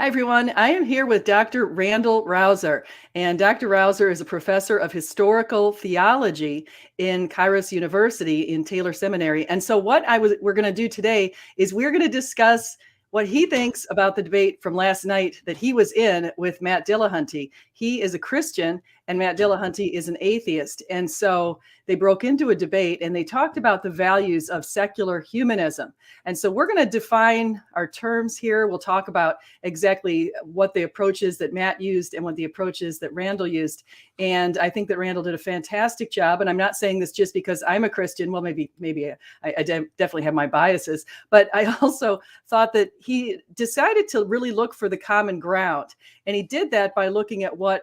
Hi, everyone. I am here with Dr. Randal Rauser, and Dr. Rauser is a professor of historical theology in Kairos University in Taylor Seminary. And so, we're going to do today is we're going to discuss what he thinks about the debate from last night that he was in with Matt Dillahunty. He is a Christian, and Matt Dillahunty is an atheist. And so they broke into a debate and they talked about the values of secular humanism. And so we're going to define our terms here. We'll talk about exactly what the approach is that Matt used and what the approach is that Randal used. And I think that Randal did a fantastic job. And I'm not saying this just because I'm a Christian. Well, maybe I definitely have my biases, but I also thought that he decided to really look for the common ground. And he did that by looking at what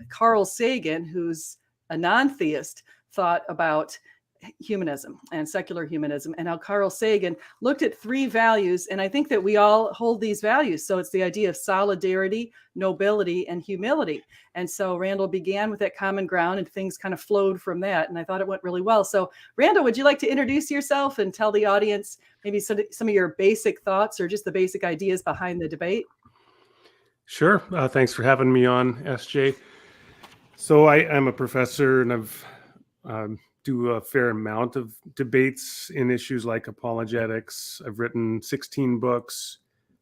Carl Sagan, who's a non-theist, thought about humanism and secular humanism, and how Carl Sagan looked at three values. And I think that we all hold these values. So it's the idea of solidarity, nobility, and humility. And so Randal began with that common ground and things kind of flowed from that. And I thought it went really well. So Randal, would you like to introduce yourself and tell the audience maybe some of your basic thoughts or just the basic ideas behind the debate? Sure. Thanks for having me on, SJ. So I'm a professor and I've do a fair amount of debates in issues like apologetics. I've written 16 books.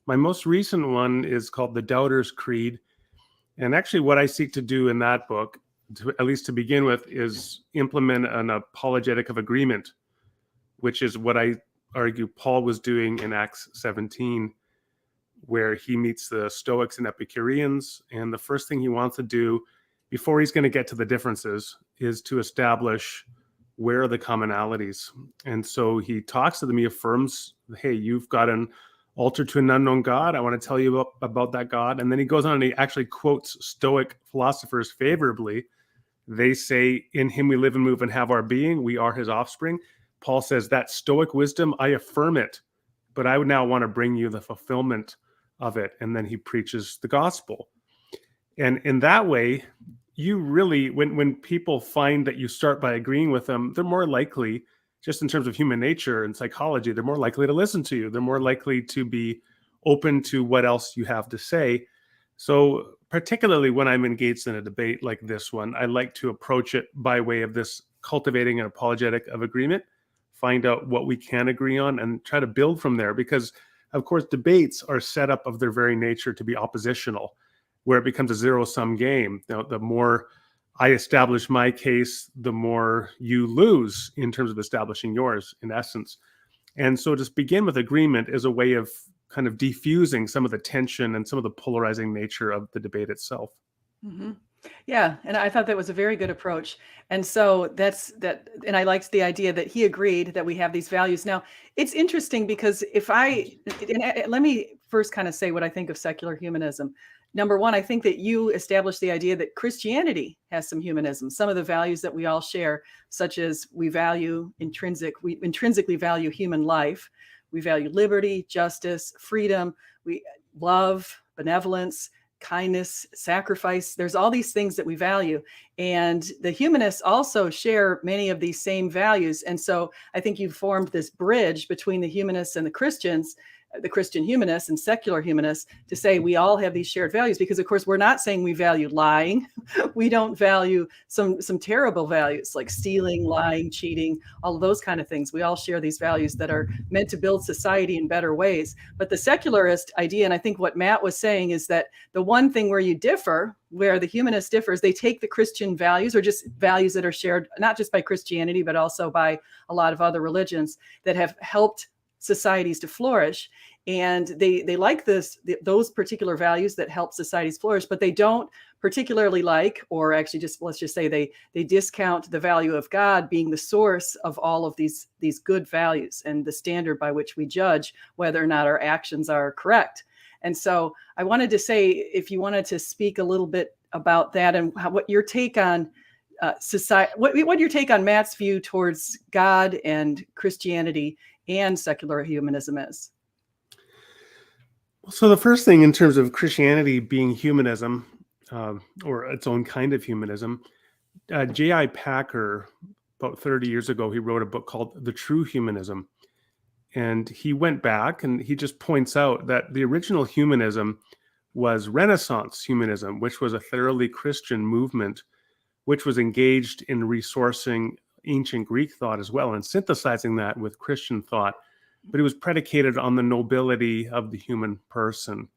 My most recent one is called The Doubter's Creed. And actually what I seek to do in that book, at least to begin with, is implement an apologetic of agreement, which is what I argue Paul was doing in Acts 17, where he meets the Stoics and Epicureans. And the first thing he wants to do before he's going to get to the differences is to establish where are the commonalities. And so he talks to them, he affirms, hey, you've got an altar to an unknown God. I want to tell you about that God. And then he goes on and he actually quotes Stoic philosophers favorably. They say, in him we live and move and have our being. We are his offspring. Paul says that Stoic wisdom, I affirm it, but I would now want to bring you the fulfillment of it. And then he preaches the gospel. And in that way, you really, when people find that you start by agreeing with them, they're more likely, just in terms of human nature and psychology, they're more likely to listen to you. They're more likely to be open to what else you have to say. So particularly when I'm engaged in a debate like this one, I like to approach it by way of this cultivating an apologetic of agreement, find out what we can agree on and try to build from there. Because, of course, debates are set up of their very nature to be oppositional, where it becomes a zero-sum game. Now, the more I establish my case, the more you lose in terms of establishing yours, in essence. And so just begin with agreement is a way of kind of defusing some of the tension and some of the polarizing nature of the debate itself. Mm-hmm. Yeah, and I thought that was a very good approach. And so that's that. And I liked the idea that he agreed that we have these values. Now, it's interesting because let me first kind of say what I think of secular humanism. Number one, I think that you established the idea that Christianity has some humanism, some of the values that we all share, such as we intrinsically value human life. We value liberty, justice, freedom, we love, benevolence, kindness, sacrifice. There's all these things that we value. And the humanists also share many of these same values. And so I think you've formed this bridge between the humanists and the Christians, the Christian humanists and secular humanists, to say we all have these shared values, because of course we're not saying we value lying. We don't value some terrible values like stealing, lying, cheating, all of those kind of things. We all share these values that are meant to build society in better ways. But the secularist idea, and I think what Matt was saying, is that the one thing where you differ, where the humanist differs, they take the Christian values, or just values that are shared not just by Christianity, but also by a lot of other religions that have helped societies to flourish, and they like those particular values that help societies flourish, but they don't particularly like, or actually just let's just say they discount the value of God being the source of all of these good values and the standard by which we judge whether or not our actions are correct. And so I wanted to say, if you wanted to speak a little bit about that and what your take on society, what your take on Matt's view towards God and Christianity and secular humanism is. So the first thing, in terms of Christianity being humanism, or its own kind of humanism, J.I. Packer, about 30 years ago, he wrote a book called The True Humanism. And he went back and he just points out that the original humanism was Renaissance humanism, which was a thoroughly Christian movement, which was engaged in resourcing ancient Greek thought as well and synthesizing that with Christian thought. But it was predicated on the nobility of the human person.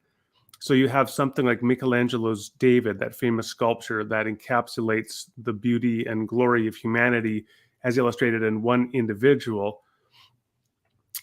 So you have something like Michelangelo's David, that famous sculpture that encapsulates the beauty and glory of humanity as illustrated in one individual.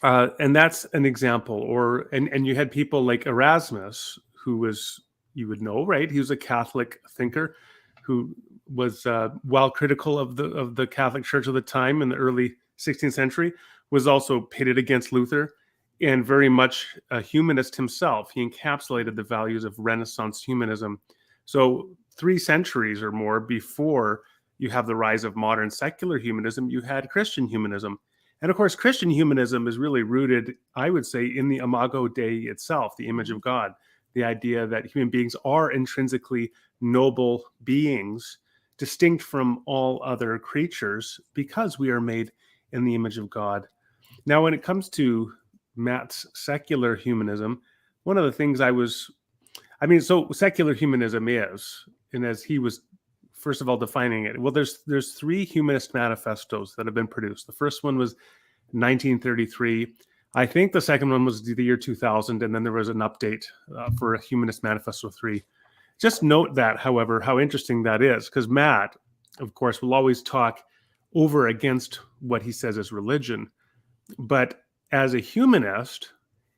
And that's an example. And you had people like Erasmus, who was, you would know, right? He was a Catholic thinker who was, while critical of the Catholic Church of the time in the early 16th century, was also pitted against Luther, and very much a humanist himself. He encapsulated the values of Renaissance humanism. So 3 centuries or more before you have the rise of modern secular humanism, you had Christian humanism. And of course, Christian humanism is really rooted, I would say, in the imago Dei itself, the image of God, the idea that human beings are intrinsically noble beings, distinct from all other creatures, because we are made in the image of God. Now, when it comes to Matt's secular humanism, one of the things so secular humanism is, and as he was first of all defining it, well, there's 3 humanist manifestos that have been produced. The first one was 1933. I think the second one was the year 2000, and then there was an update for a Humanist Manifesto 3. Just note that, however, how interesting that is, because Matt, of course, will always talk over against what he says is religion. But as a humanist,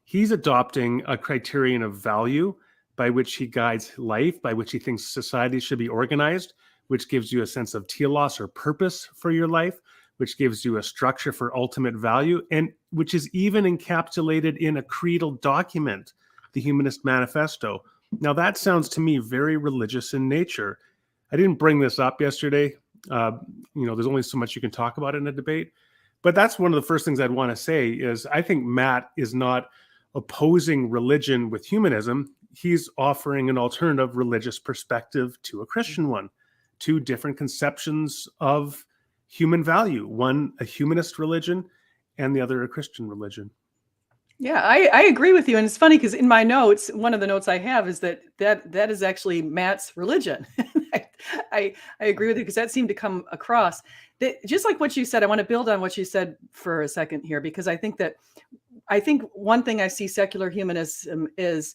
he's adopting a criterion of value by which he guides life, by which he thinks society should be organized, which gives you a sense of telos or purpose for your life, which gives you a structure for ultimate value, and which is even encapsulated in a creedal document, the Humanist Manifesto. Now, that sounds to me very religious in nature. I didn't bring this up yesterday. There's only so much you can talk about in a debate. But that's one of the first things I'd want to say is I think Matt is not opposing religion with humanism. He's offering an alternative religious perspective to a Christian one, 2 different conceptions of human value, one a humanist religion and the other a Christian religion. Yeah, I agree with you. And it's funny because in my notes, one of the notes I have is that is actually Matt's religion. I agree with you because that seemed to come across. Just like what you said, I want to build on what you said for a second here, because I think one thing I see secular humanism is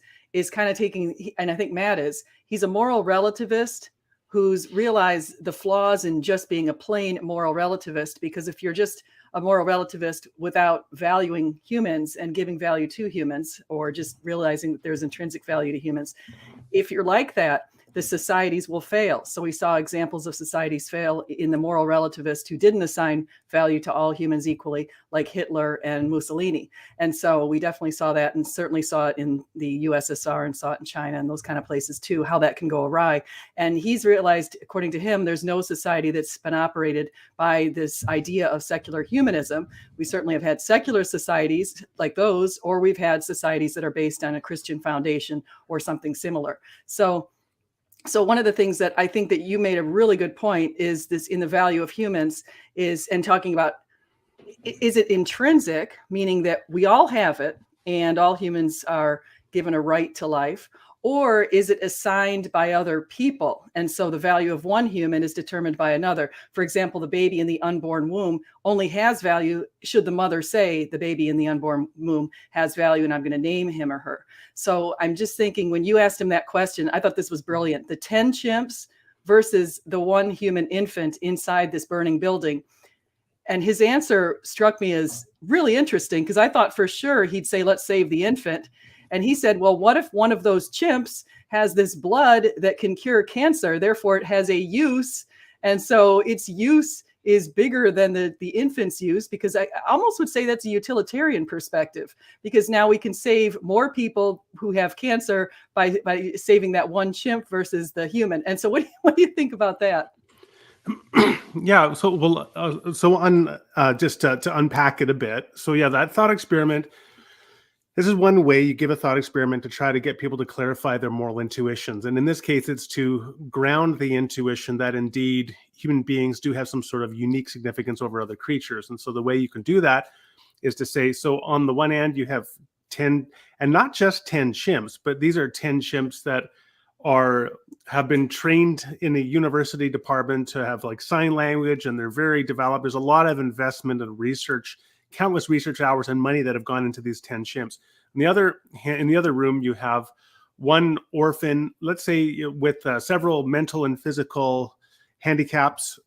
kind of taking, and I think Matt he's a moral relativist who's realized the flaws in just being a plain moral relativist, because if you're just a moral relativist without valuing humans and giving value to humans, or just realizing that there's intrinsic value to humans, if you're like that, the societies will fail. So we saw examples of societies fail in the moral relativist who didn't assign value to all humans equally, like Hitler and Mussolini. And so we definitely saw that, and certainly saw it in the USSR and saw it in China and those kind of places too, how that can go awry. And he's realized, according to him, there's no society that's been operated by this idea of secular humanism. We certainly have had secular societies like those, or we've had societies that are based on a Christian foundation or something similar. So one of the things that I think that you made a really good point is this in the value of humans and talking about, is it intrinsic, meaning that we all have it and all humans are given a right to life, or is it assigned by other people? And so the value of one human is determined by another. For example, the baby in the unborn womb only has value should the mother say the baby in the unborn womb has value and I'm going to name him or her. So I'm just thinking, when you asked him that question, I thought this was brilliant. The 10 chimps versus the 1 human infant inside this burning building. And his answer struck me as really interesting, because I thought for sure he'd say, let's save the infant. And he said, well, what if one of those chimps has this blood that can cure cancer? Therefore, it has a use. And so its use is bigger than the infant's use, because I almost would say that's a utilitarian perspective, because now we can save more people who have cancer by saving that 1 chimp versus the human. And so what do you think about that? Yeah. So, just to unpack it a bit. So yeah, that thought experiment, this is one way you give a thought experiment to try to get people to clarify their moral intuitions. And in this case, it's to ground the intuition that indeed human beings do have some sort of unique significance over other creatures. And so the way you can do that is to say, so on the one hand, you have 10, and not just 10 chimps, but these are 10 chimps that have been trained in a university department to have like sign language, and they're very developed. There's a lot of investment and research, countless research hours and money that have gone into these 10 chimps. In the other room, you have one orphan, let's say with several mental and physical handicaps.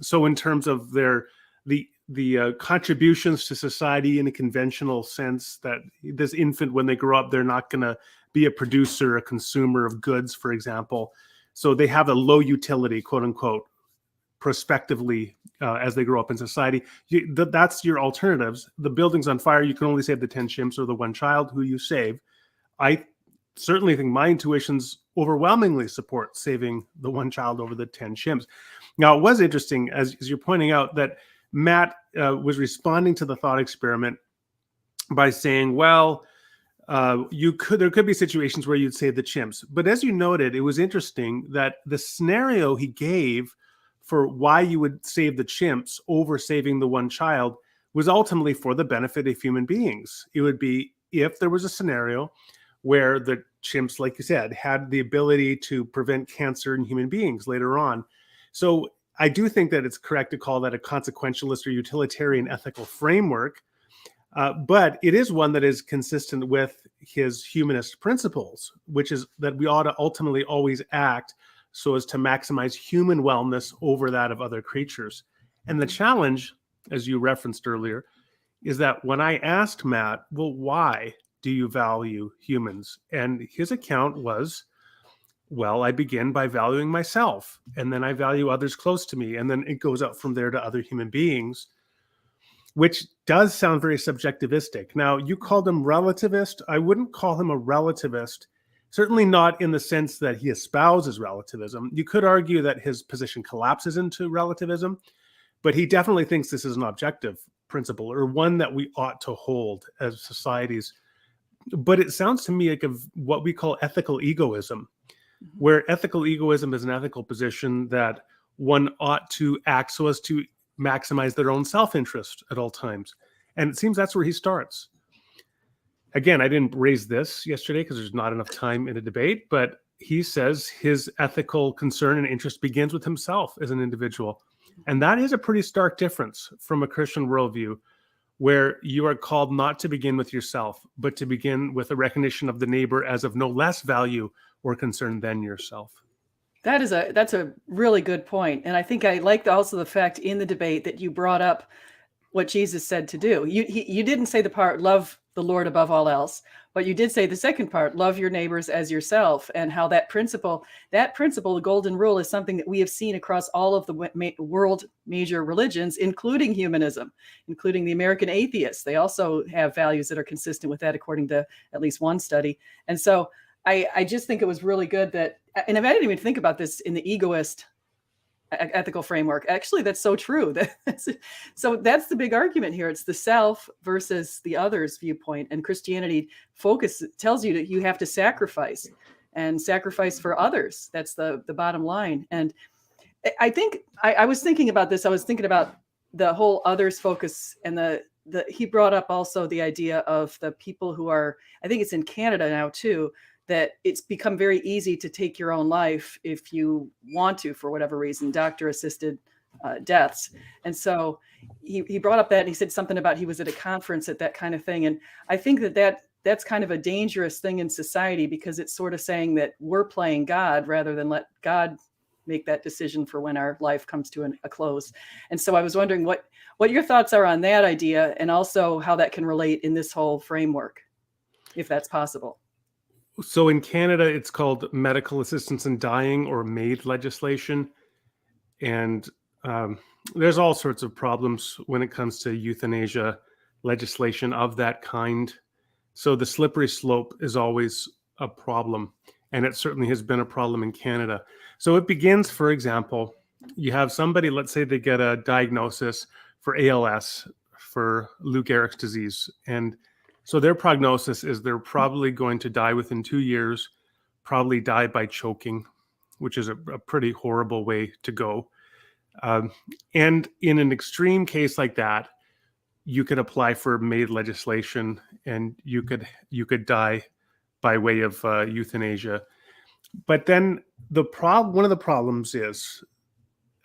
So in terms of the contributions to society in a conventional sense, that this infant, when they grow up, they're not going to be a producer, a consumer of goods, for example. So they have a low utility, quote unquote, prospectively as they grow up in society. That's your alternatives. The building's on fire. You can only save the 10 chimps or the one child who you save. I certainly think my intuitions overwhelmingly support saving the one child over the 10 chimps. Now, it was interesting, as you're pointing out, that Matt was responding to the thought experiment by saying, well, there could be situations where you'd save the chimps. But as you noted, it was interesting that the scenario he gave for why you would save the chimps over saving the one child was ultimately for the benefit of human beings. It would be if there was a scenario where the chimps, like you said, had the ability to prevent cancer in human beings later on. So I do think that it's correct to call that a consequentialist or utilitarian ethical framework, but it is one that is consistent with his humanist principles, which is that we ought to ultimately always act so as to maximize human wellness over that of other creatures. And the challenge, as you referenced earlier, is that when I asked Matt, well, why do you value humans? And his account was, well, I begin by valuing myself, and then I value others close to me, and then it goes up from there to other human beings, which does sound very subjectivistic. Now, you called him relativist. I wouldn't call him a relativist, certainly not in the sense that he espouses relativism. You could argue that his position collapses into relativism, but he definitely thinks this is an objective principle, or one that we ought to hold as societies. But it sounds to me like of what we call ethical egoism, where ethical egoism is an ethical position that one ought to act so as to maximize their own self-interest at all times. And it seems that's where he starts. Again, I didn't raise this yesterday because there's not enough time in a debate, but he says his ethical concern and interest begins with himself as an individual. And that is a pretty stark difference from a Christian worldview, where you are called not to begin with yourself, but to begin with a recognition of the neighbor as of no less value or concern than yourself. That's a really good point. And I think I liked also the fact in the debate that you brought up what Jesus said to do. You didn't say the part, love the Lord above all else, but you did say the second part, love your neighbors as yourself, and how that principle, the golden rule, is something that we have seen across all of the world major religions, including humanism, including the American atheists. They also have values that are consistent with that, according to at least one study. And so I just think it was really good that, and I didn't even think about this in the egoist ethical framework. Actually, that's so true. So that's the big argument here. It's the self versus the others viewpoint. And Christianity tells you that you have to sacrifice for others. That's the bottom line. And I think I was thinking about this. I was thinking about the whole others focus, and he brought up also the idea of the people who are, I think it's in Canada now too, that it's become very easy to take your own life if you want to, for whatever reason, doctor-assisted deaths. And so he brought up that, and he said something about he was at a conference at that kind of thing. And I think that's kind of a dangerous thing in society, because it's sort of saying that we're playing God rather than let God make that decision for when our life comes to a close. And so I was wondering what your thoughts are on that idea, and also how that can relate in this whole framework, if that's possible. So in Canada, it's called medical assistance in dying, or MAID legislation. And there's all sorts of problems when it comes to euthanasia legislation of that kind. So the slippery slope is always a problem. And it certainly has been a problem in Canada. So it begins, for example, you have somebody, let's say they get a diagnosis for ALS, for Lou Gehrig's disease. And so their prognosis is they're probably going to die within 2 years, probably die by choking, which is a pretty horrible way to go. And in an extreme case like that, you could apply for MAID legislation, and you could die by way of euthanasia. But then one of the problems is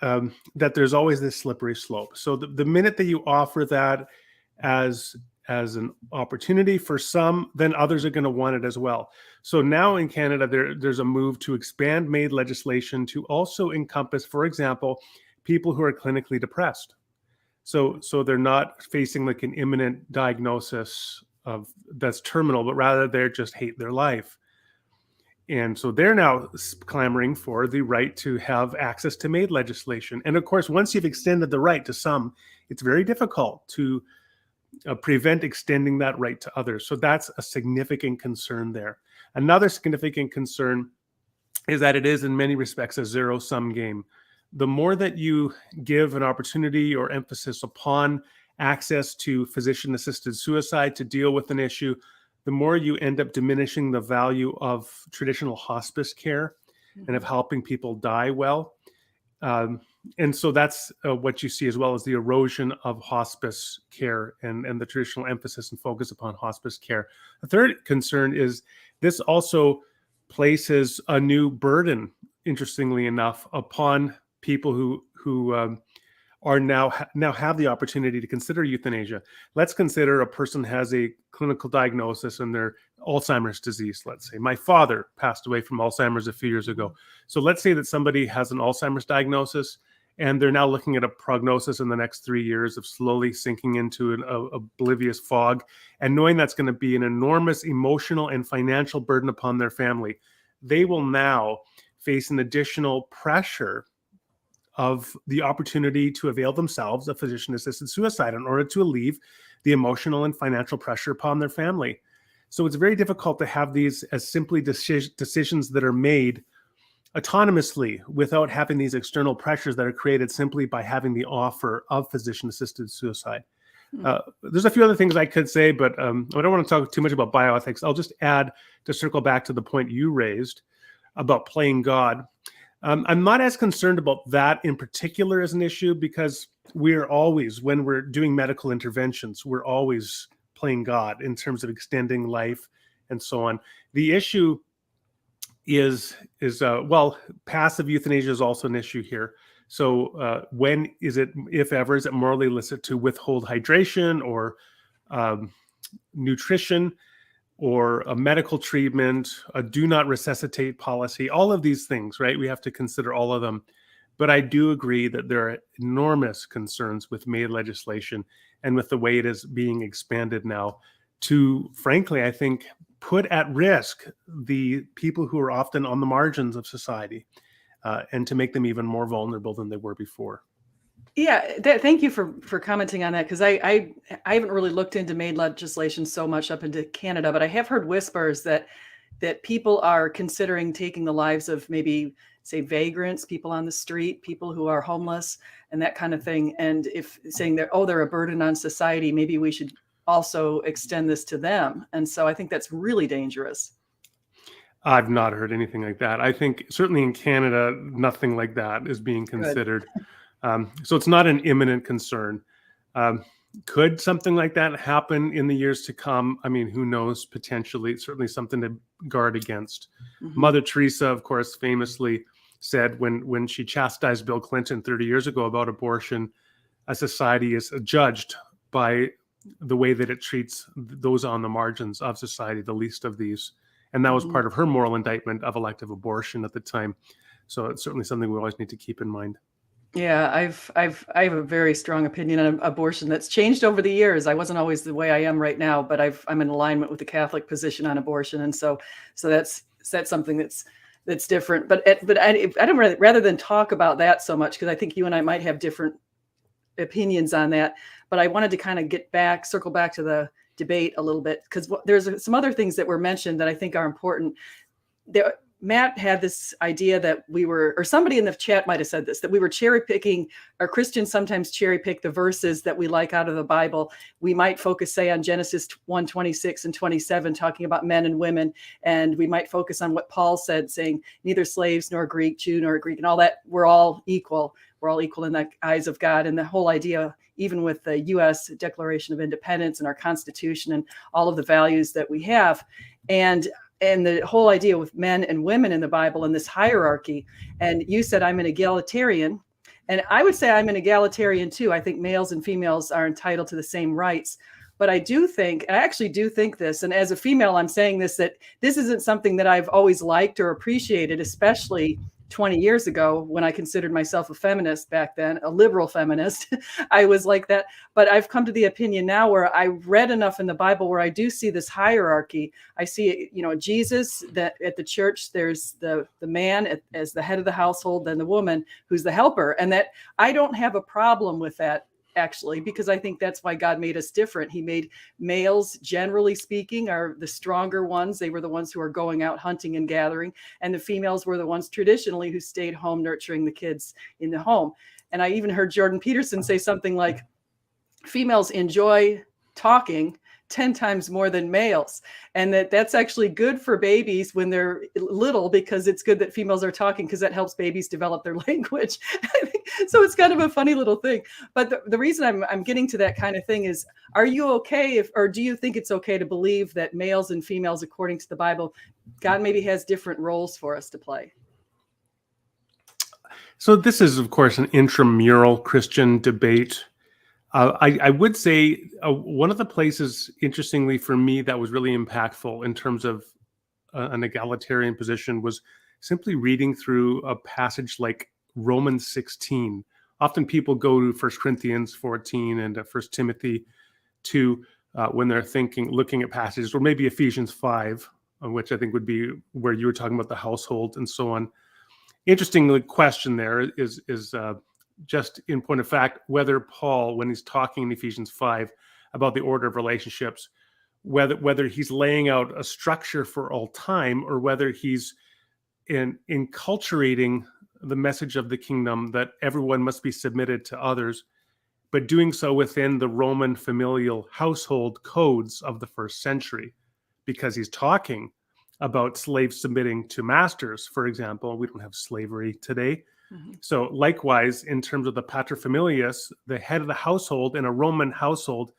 that there's always this slippery slope. So the minute that you offer that as an opportunity for some, then others are going to want it as well. So now in Canada, there's a move to expand MAID legislation to also encompass, for example, people who are clinically depressed. So they're not facing like an imminent diagnosis that's terminal, but rather they just hate their life. And so they're now clamoring for the right to have access to MAID legislation. And of course, once you've extended the right to some, it's very difficult to prevent extending that right to others. So that's a significant concern there. Another significant concern is that it is in many respects a zero-sum game. The more that you give an opportunity or emphasis upon access to physician-assisted suicide to deal with an issue, the more you end up diminishing the value of traditional hospice care and of helping people die well. And so that's what you see, as well as the erosion of hospice care and the traditional emphasis and focus upon hospice care. The third concern is this also places a new burden, interestingly enough, upon people who are now have the opportunity to consider euthanasia. Let's consider a person has a clinical diagnosis and their Alzheimer's disease, let's say. My father passed away from Alzheimer's a few years ago. So let's say that somebody has an Alzheimer's diagnosis and they're now looking at a prognosis in the next 3 years of slowly sinking into an oblivious fog, and knowing that's going to be an enormous emotional and financial burden upon their family. They will now face an additional pressure of the opportunity to avail themselves of physician-assisted suicide in order to alleviate the emotional and financial pressure upon their family. So it's very difficult to have these as simply decisions that are made autonomously without having these external pressures that are created simply by having the offer of physician-assisted suicide. There's a few other things I could say, but I don't want to talk too much about bioethics. I'll just add, to circle back to the point you raised about playing God. I'm not as concerned about that in particular as an issue, because we're always, when we're doing medical interventions, we're always playing God in terms of extending life and so on. The issue is passive euthanasia is also an issue here. So when is it, if ever, is it morally illicit to withhold hydration or nutrition or a medical treatment, a do not resuscitate policy, all of these things, right? We have to consider all of them. But I do agree that there are enormous concerns with MAID legislation and with the way it is being expanded now to, frankly, I think, put at risk the people who are often on the margins of society and to make them even more vulnerable than they were before. Yeah, thank you for commenting on that, because I haven't really looked into MAID legislation so much up into Canada, but I have heard whispers that people are considering taking the lives of maybe, say, vagrants, people on the street, people who are homeless, and that kind of thing. And if saying that, oh, they're a burden on society, maybe we should also extend this to them. And so I think that's really dangerous. I've not heard anything like that. I think certainly in Canada, nothing like that is being considered. So it's not an imminent concern. Could something like that happen in the years to come? I mean, who knows? Potentially. It's certainly something to guard against. Mm-hmm. Mother Teresa, of course, famously said when she chastised Bill Clinton 30 years ago about abortion, a society is judged by the way that it treats those on the margins of society, the least of these. And that was part of her moral indictment of elective abortion at the time. So it's certainly something we always need to keep in mind. Yeah, I have a very strong opinion on abortion that's changed over the years. I wasn't always the way I am right now, but I'm in alignment with the Catholic position on abortion, and so that's something that's different. But I don't rather than talk about that so much, because I think you and I might have different opinions on that. But I wanted to kind of circle back to the debate a little bit, because there's some other things that were mentioned that I think are important. Matt had this idea that or somebody in the chat might have said this, that we were cherry picking, or Christians sometimes cherry pick the verses that we like out of the Bible. We might focus, say, on Genesis 1:26 and 27, talking about men and women. And we might focus on what Paul said, saying neither slaves nor Greek, Jew nor Greek, and all that, we're all equal. we're all equal in the eyes of God. And the whole idea, even with the U.S. Declaration of Independence and our Constitution and all of the values that we have. And the whole idea with men and women in the Bible and this hierarchy. And you said I'm an egalitarian. And I would say I'm an egalitarian too. I think males and females are entitled to the same rights. But I actually do think this, and as a female, I'm saying this, that this isn't something that I've always liked or appreciated, especially 20 years ago when I considered myself a feminist back then, a liberal feminist. I was like that. But I've come to the opinion now where I read enough in the Bible where I do see this hierarchy. I see, Jesus, that at the church, there's the man as the head of the household, then the woman who's the helper. And that I don't have a problem with that, actually, because I think that's why God made us different. He made males, generally speaking, are the stronger ones. They were the ones who are going out hunting and gathering. And the females were the ones traditionally who stayed home nurturing the kids in the home. And I even heard Jordan Peterson say something like, females enjoy talking 10 times more than males. And that's actually good for babies when they're little, because it's good that females are talking, because that helps babies develop their language. So it's kind of a funny little thing. But the reason I'm getting to that kind of thing is, are you okay or do you think it's okay to believe that males and females, according to the Bible, God maybe has different roles for us to play? So this is, of course, an intramural Christian debate. I would say one of the places, interestingly for me, that was really impactful in terms of an egalitarian position was simply reading through a passage like Romans 16. Often people go to 1 Corinthians 14 and 1 Timothy 2 when they're looking at passages, or maybe Ephesians 5, which I think would be where you were talking about the household and so on. Interesting question there is just in point of fact, whether Paul, when he's talking in Ephesians 5 about the order of relationships, whether he's laying out a structure for all time, or whether he's enculturating the message of the kingdom that everyone must be submitted to others, but doing so within the Roman familial household codes of the first century, because he's talking about slaves submitting to masters, for example. We don't have slavery today. Mm-hmm. So likewise, in terms of the paterfamilias, the head of the household in a Roman household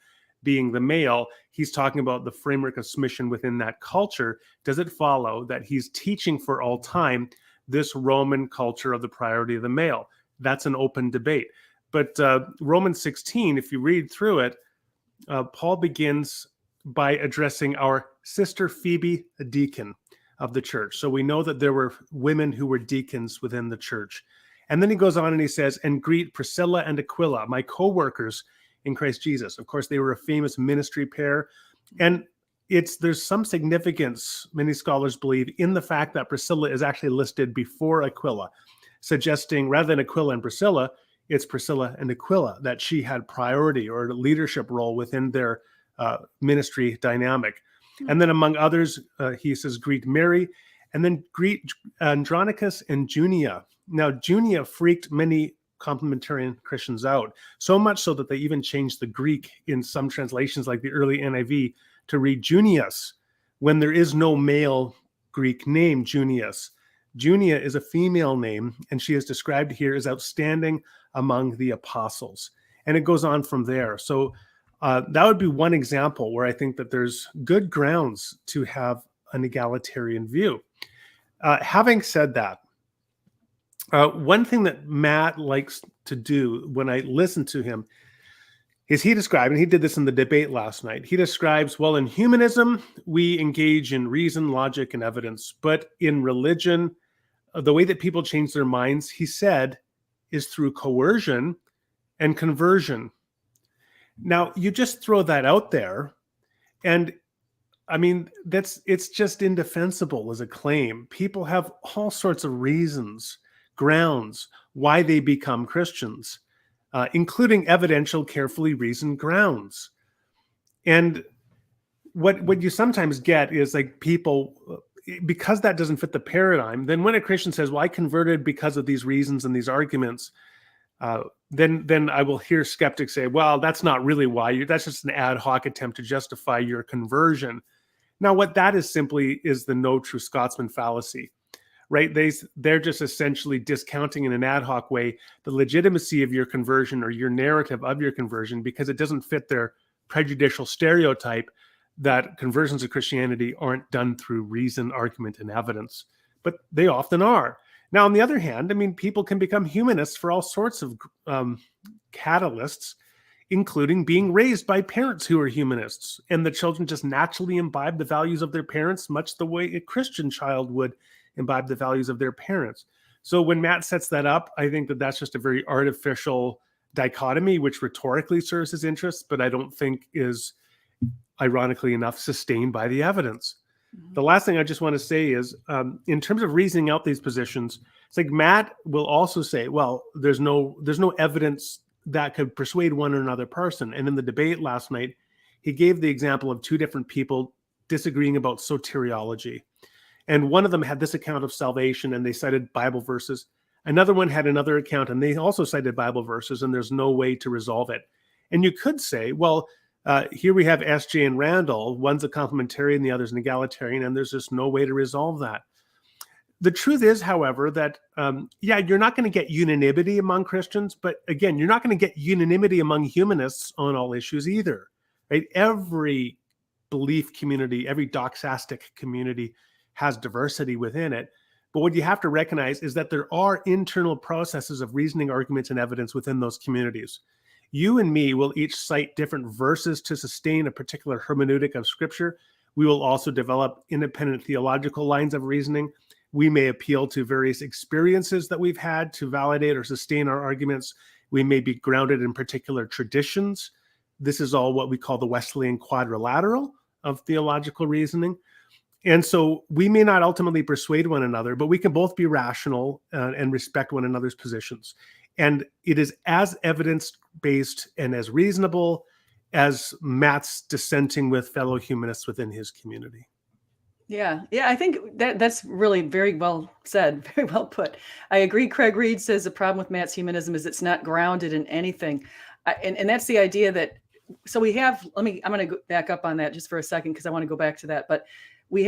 being the male, he's talking about the framework of submission within that culture. Does it follow that he's teaching for all time this Roman culture of the priority of the male? That's an open debate. But Romans 16, if you read through it, Paul begins by addressing our sister Phoebe, a deacon of the church. So we know that there were women who were deacons within the church. And then he goes on and he says, and greet Priscilla and Aquila, my co-workers in Christ Jesus. Of course, they were a famous ministry pair. And there's some significance, many scholars believe, in the fact that Priscilla is actually listed before Aquila, suggesting rather than Aquila and Priscilla, it's Priscilla and Aquila, that she had priority or a leadership role within their ministry dynamic. And then among others, he says, greet Mary, and then greet Andronicus and Junia. Now, Junia freaked many complementarian Christians out, so much so that they even changed the Greek in some translations, like the early NIV, to read Junius, when there is no male Greek name, Junius. Junia is a female name, and she is described here as outstanding among the apostles. And it goes on from there. So that would be one example where I think that there's good grounds to have an egalitarian view. Having said that, one thing that Matt likes to do when I listen to him is he described, and he did this in the debate last night, he describes, well, in humanism, we engage in reason, logic, and evidence. But in religion, the way that people change their minds, he said, is through coercion and conversion. Now, you just throw that out there, and I mean, it's just indefensible as a claim. People have all sorts of reasons, grounds why they become Christians, including evidential, carefully reasoned grounds. And what you sometimes get is like people, because that doesn't fit the paradigm, then when a Christian says, well, I converted because of these reasons and these arguments, then I will hear skeptics say, well, that's not really why. That's just an ad hoc attempt to justify your conversion. Now, what that is simply is the no true Scotsman fallacy. right? They're just essentially discounting in an ad hoc way the legitimacy of your conversion or your narrative of your conversion because it doesn't fit their prejudicial stereotype that conversions of Christianity aren't done through reason, argument, and evidence. But they often are. Now, on the other hand, I mean, people can become humanists for all sorts of catalysts, including being raised by parents who are humanists, and the children just naturally imbibe the values of their parents, much the way a Christian child would imbibe the values of their parents. So when Matt sets that up, I think that that's just a very artificial dichotomy, which rhetorically serves his interests, but I don't think is, ironically enough, sustained by the evidence. The last thing I just want to say is, in terms of reasoning out these positions, it's like Matt will also say, well, there's no evidence that could persuade one or another person. And in the debate last night, he gave the example of two different people disagreeing about soteriology. And one of them had this account of salvation, and they cited Bible verses. Another one had another account, and they also cited Bible verses, and there's no way to resolve it. And you could say, well, here we have SJ and Randal. One's a complementarian, the other's an egalitarian, and there's just no way to resolve that. The truth is, however, that, you're not going to get unanimity among Christians, but again, you're not going to get unanimity among humanists on all issues either, right? Every belief community, every doxastic community has diversity within it. But what you have to recognize is that there are internal processes of reasoning, arguments, and evidence within those communities. You and me will each cite different verses to sustain a particular hermeneutic of Scripture. We will also develop independent theological lines of reasoning. We may appeal to various experiences that we've had to validate or sustain our arguments. We may be grounded in particular traditions. This is all what we call the Wesleyan quadrilateral of theological reasoning. And so we may not ultimately persuade one another, but we can both be rational and respect one another's positions. And it is as evidence-based and as reasonable as Matt's dissenting with fellow humanists within his community. Yeah, I think that's really very well said, very well put. I agree. Craig Reed says the problem with Matt's humanism is it's not grounded in anything. And that's the idea that, so we have, I'm going to go back up on that just for a second because I want to go back to that. But we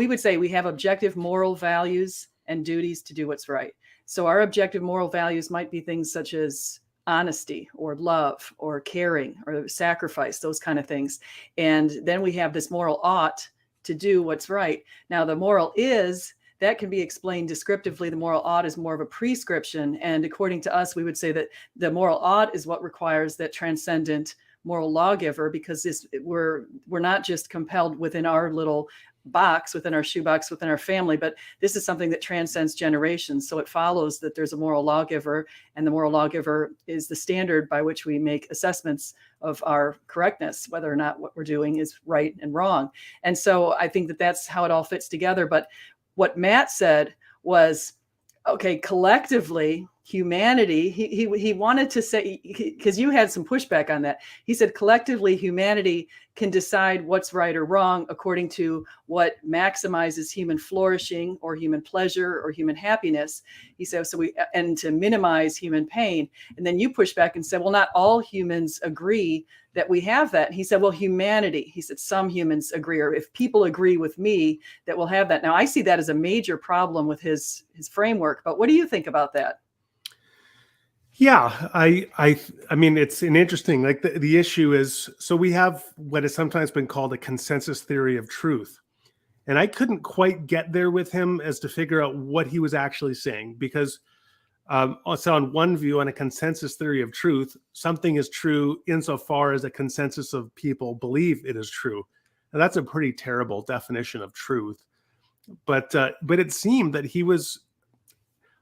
would say we have objective moral values and duties to do what's right. So our objective moral values might be things such as honesty or love or caring or sacrifice, those kind of things. And then we have this moral ought to do what's right. Now, the moral is, that can be explained descriptively. The moral ought is more of a prescription. And according to us, we would say that the moral ought is what requires that transcendent moral lawgiver, because we're not just compelled within our little box, within our shoebox, within our family, but this is something that transcends generations. So it follows that there's a moral lawgiver, and the moral lawgiver is the standard by which we make assessments of our correctness, whether or not what we're doing is right and wrong. And so I think that that's how it all fits together. But what Matt said was, okay, collectively, humanity, he wanted to say, because you had some pushback on that. He said, collectively, humanity can decide what's right or wrong according to what maximizes human flourishing or human pleasure or human happiness. He said, and to minimize human pain. And then you push back and said, well, not all humans agree that we have that. And he said, well, humanity, he said, some humans agree, or if people agree with me, that we'll have that. Now, I see that as a major problem with his framework, but what do you think about that? Yeah, I mean, it's an interesting, like the issue is, so we have what has sometimes been called a consensus theory of truth. And I couldn't quite get there with him as to figure out what he was actually saying, because so on one view, on a consensus theory of truth, something is true insofar as a consensus of people believe it is true. And that's a pretty terrible definition of truth. But it seemed that he was,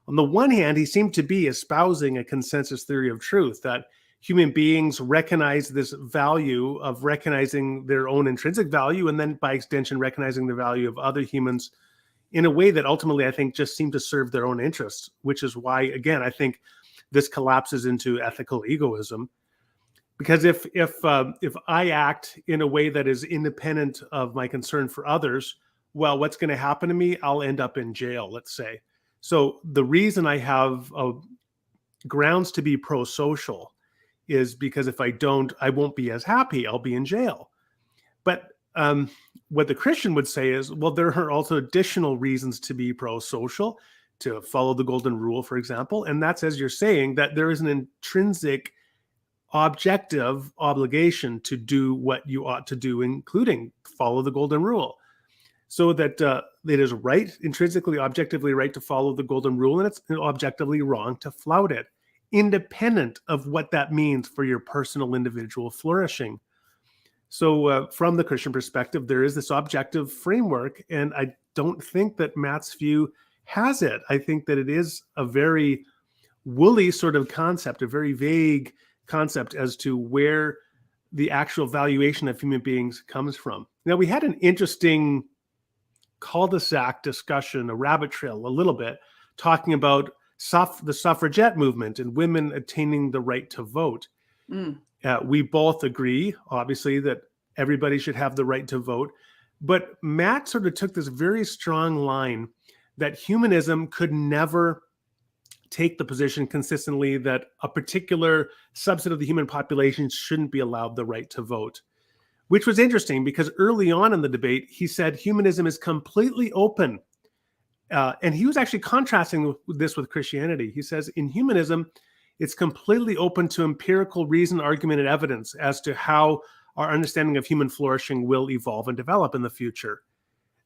on the one hand, he seemed to be espousing a consensus theory of truth, that human beings recognize this value of recognizing their own intrinsic value, and then by extension, recognizing the value of other humans in a way that ultimately, I think, just seemed to serve their own interests, which is why, again, I think this collapses into ethical egoism. Because if I act in a way that is independent of my concern for others, well, what's going to happen to me? I'll end up in jail, let's say. So the reason I have grounds to be pro-social is because if I don't, I won't be as happy. I'll be in jail. But what the Christian would say is, well, there are also additional reasons to be pro-social, to follow the golden rule, for example. And that's, as you're saying, that there is an intrinsic objective obligation to do what you ought to do, including follow the golden rule. So that it is right, intrinsically, objectively right to follow the golden rule, and it's objectively wrong to flout it, independent of what that means for your personal individual flourishing. So from the Christian perspective, there is this objective framework, and I don't think that Matt's view has it. I think that it is a very woolly sort of concept, a very vague concept as to where the actual valuation of human beings comes from. Now, we had an interesting cul-de-sac discussion, a rabbit trail a little bit, talking about the suffragette movement and women attaining the right to vote. We both agree, obviously, that everybody should have the right to vote. But Matt sort of took this very strong line that humanism could never take the position consistently that a particular subset of the human population shouldn't be allowed the right to vote, which was interesting because early on in the debate, he said humanism is completely open. And he was actually contrasting this with Christianity. He says in humanism, it's completely open to empirical reason, argument, and evidence as to how our understanding of human flourishing will evolve and develop in the future.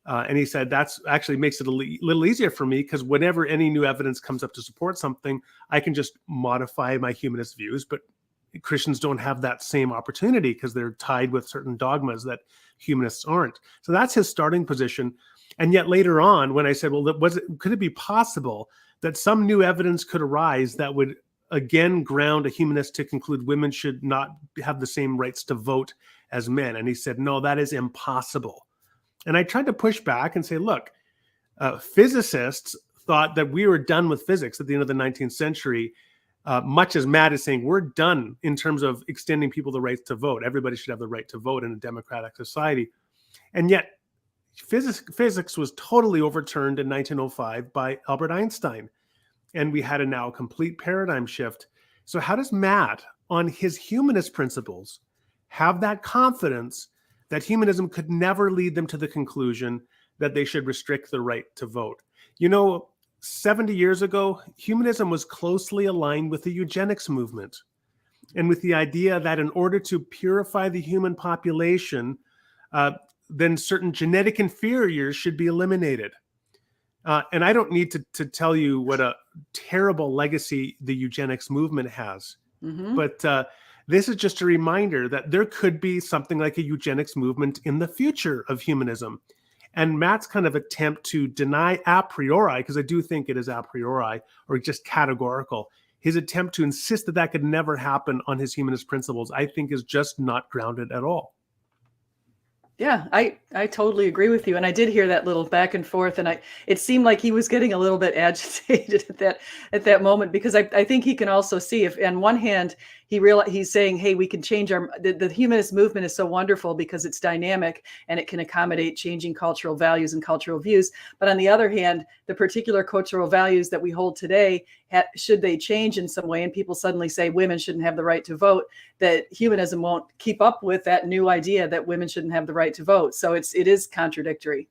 And he said that's actually makes it a little easier for me because whenever any new evidence comes up to support something, I can just modify my humanist views. But Christians don't have that same opportunity because they're tied with certain dogmas that humanists aren't. So that's his starting position. And yet later on, when I said, well, could it be possible that some new evidence could arise that would again ground a humanist to conclude women should not have the same rights to vote as men? And he said, no, that is impossible. And I tried to push back and say, look, physicists thought that we were done with physics at the end of the 19th century, much as Matt is saying, we're done in terms of extending people the rights to vote. Everybody should have the right to vote in a democratic society. And yet physics was totally overturned in 1905 by Albert Einstein. And we had a now complete paradigm shift. So how does Matt, on his humanist principles, have that confidence that humanism could never lead them to the conclusion that they should restrict the right to vote? 70 years ago, humanism was closely aligned with the eugenics movement and with the idea that in order to purify the human population, then certain genetic inferiors should be eliminated. And I don't need to tell you what a terrible legacy the eugenics movement has. But this is just a reminder that there could be something like a eugenics movement in the future of humanism. And Matt's kind of attempt to deny a priori, because I do think it is a priori or just categorical, his attempt to insist that that could never happen on his humanist principles, I think is just not grounded at all. Yeah, I totally agree with you. And I did hear that little back and forth, and it seemed like he was getting a little bit agitated at that moment, because I think he can also see, if on one hand he's saying, hey, we can change the humanist movement is so wonderful because it's dynamic and it can accommodate changing cultural values and cultural views. But on the other hand, the particular cultural values that we hold today, should they change in some way and people suddenly say women shouldn't have the right to vote, that humanism won't keep up with that new idea that women shouldn't have the right to vote. So it is contradictory.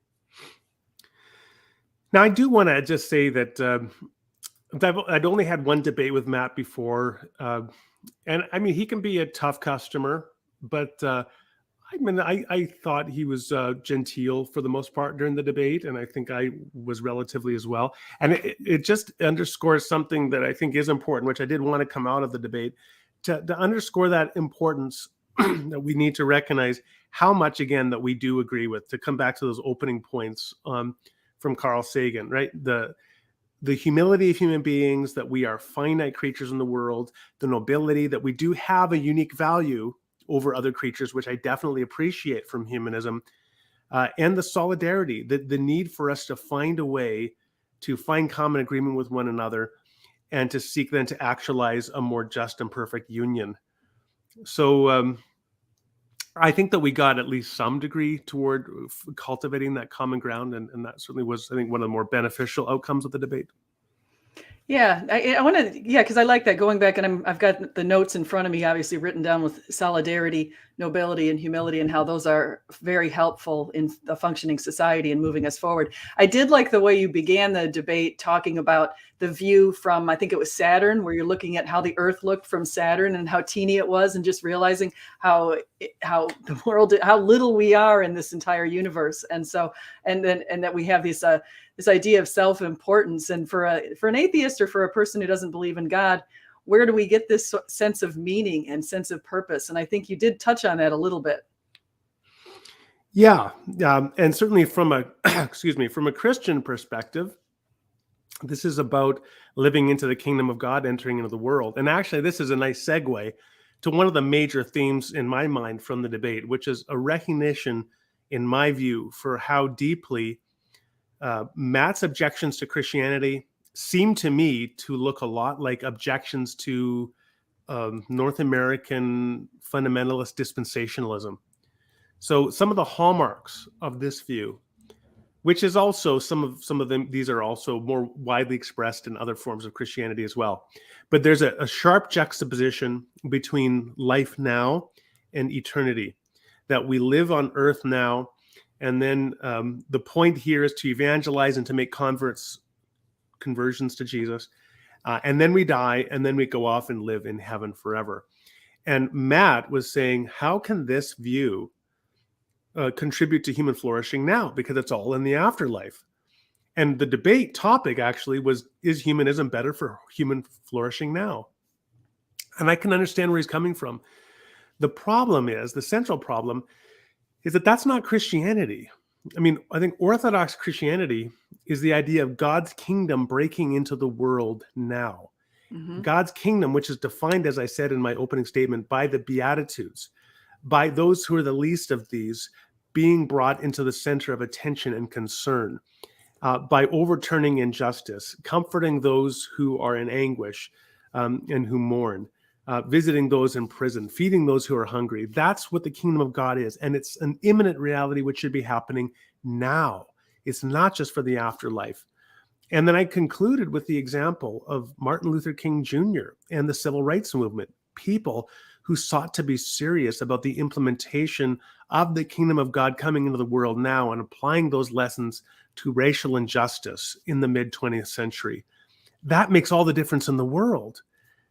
Now, I do want to just say that I'd only had one debate with Matt before. And I mean, he can be a tough customer, but I thought he was genteel for the most part during the debate. And I think I was relatively as well. And it just underscores something that I think is important, which I did want to come out of the debate to underscore that importance that we need to recognize how much, again, that we do agree with, to come back to those opening points from Carl Sagan, right? The humility of human beings, that we are finite creatures in the world, the nobility that we do have a unique value over other creatures, which I definitely appreciate from humanism, and the solidarity, the need for us to find a way to find common agreement with one another and to seek then to actualize a more just and perfect union. So I think that we got at least some degree toward cultivating that common ground, and that certainly was, I think, one of the more beneficial outcomes of the debate. Yeah, I want to, yeah, because I like that going back, and I've got the notes in front of me, obviously written down with solidarity, nobility, and humility, and how those are very helpful in a functioning society and moving us forward. I did like the way you began the debate talking about the view from, I think it was Saturn, where you're looking at how the Earth looked from Saturn and how teeny it was, and just realizing how the world, how little we are in this entire universe, and so, and that we have this idea of self-importance. And for an atheist, or for a person who doesn't believe in God, where do we get this sense of meaning and sense of purpose? And I think you did touch on that a little bit. Yeah, and certainly from a excuse me, from a Christian perspective, this is about living into the kingdom of God, entering into the world. And actually, this is a nice segue to one of the major themes in my mind from the debate, which is a recognition, in my view, for how deeply Matt's objections to Christianity seem to me to look a lot like objections to North American fundamentalist dispensationalism. So some of the hallmarks of this view, which is also some of them, these are also more widely expressed in other forms of Christianity as well. But there's a sharp juxtaposition between life now and eternity, that we live on earth now. And then the point here is to evangelize and to make conversions to Jesus. And then we die, and then we go off and live in heaven forever. And Matt was saying, how can this view contribute to human flourishing now? Because it's all in the afterlife. And the debate topic actually was, is humanism better for human flourishing now? And I can understand where he's coming from. The problem is, the central problem is that that's not Christianity. I mean, I think Orthodox Christianity is the idea of God's kingdom breaking into the world now. Mm-hmm. God's kingdom, which is defined, as I said in my opening statement, by the Beatitudes, by those who are the least of these being brought into the center of attention and concern, by overturning injustice, comforting those who are in anguish and who mourn, visiting those in prison, feeding those who are hungry. That's what the kingdom of God is. And it's an imminent reality which should be happening now. It's not just for the afterlife. And then I concluded with the example of Martin Luther King Jr. and the civil rights movement, people who sought to be serious about the implementation of the kingdom of God coming into the world now and applying those lessons to racial injustice in the mid-20th century. That makes all the difference in the world.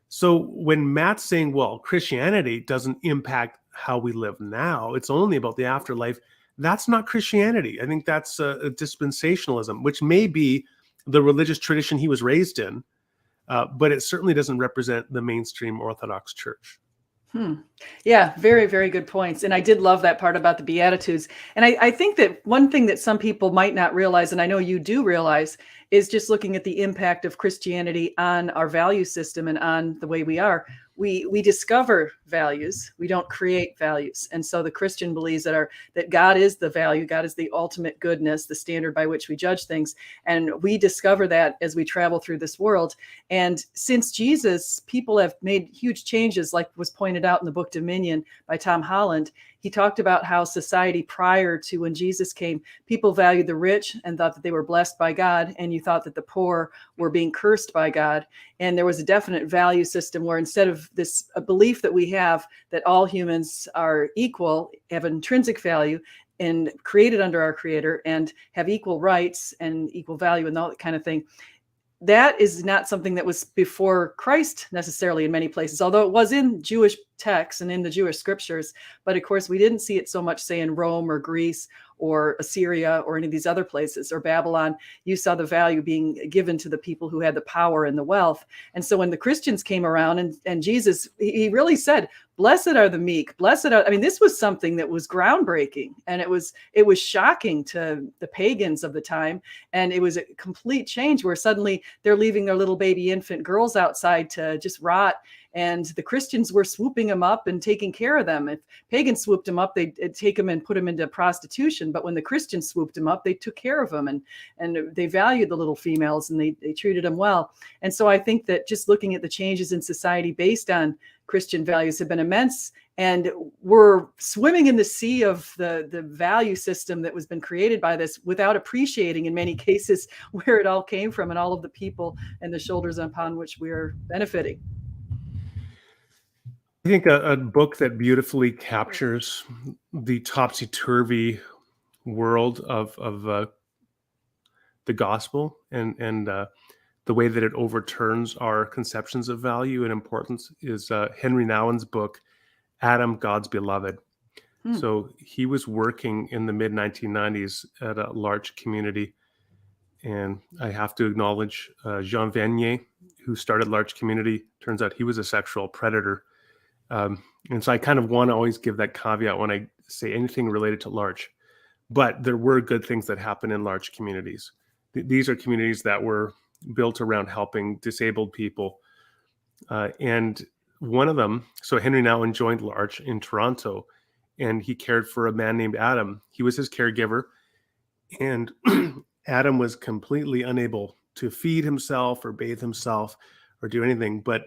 So when Matt's saying, well, Christianity doesn't impact how we live now, it's only about the afterlife, that's not Christianity. I think that's a dispensationalism, which may be the religious tradition he was raised in, but it certainly doesn't represent the mainstream Orthodox Church. Yeah, very, very good points. And I did love that part about the Beatitudes. And I think that one thing that some people might not realize, and I know you do realize, is just looking at the impact of Christianity on our value system and on the way we are. We discover values. We don't create values. And so the Christian believes that God is the value. God is the ultimate goodness, the standard by which we judge things. And we discover that as we travel through this world. And since Jesus, people have made huge changes, like was pointed out in the book Dominion by Tom Holland. He talked about how society prior to when Jesus came, people valued the rich and thought that they were blessed by God, and you thought that the poor were being cursed by God. And there was a definite value system where instead of this a belief that we have that all humans are equal, have intrinsic value, and created under our Creator, and have equal rights and equal value and all that kind of thing, that is not something that was before Christ necessarily in many places, although it was in Jewish texts and in the Jewish scriptures. But of course, we didn't see it so much, say, in Rome or Greece or Assyria or any of these other places, or Babylon. You saw the value being given to the people who had the power and the wealth. And so when the Christians came around and Jesus, he really said, blessed are the meek, blessed are, I mean, this was something that was groundbreaking, and it was shocking to the pagans of the time. And it was a complete change where suddenly they're leaving their little baby infant girls outside to just rot And the Christians were swooping them up and taking care of them. If pagans swooped them up, they'd take them and put them into prostitution. But when the Christians swooped them up, they took care of them, and they valued the little females, and they treated them well. And so I think that just looking at the changes in society based on Christian values have been immense. And we're swimming in the sea of the value system that was been created by this without appreciating, in many cases, where it all came from and all of the people and the shoulders upon which we are benefiting. I think a book that beautifully captures the topsy-turvy world of the gospel and the way that it overturns our conceptions of value and importance is Henry Nouwen's book, Adam, God's Beloved. So he was working in the mid-1990s at a large community. And I have to acknowledge Jean Vanier, who started Large Community. Turns out he was a sexual predator. And so I kind of want to always give that caveat when I say anything related to large. But there were good things that happen in large communities. These are communities that were built around helping disabled people. And one of them, so Henry Nouwen joined Large in Toronto, and he cared for a man named Adam. He was his caregiver, and Adam was completely unable to feed himself or bathe himself or do anything. But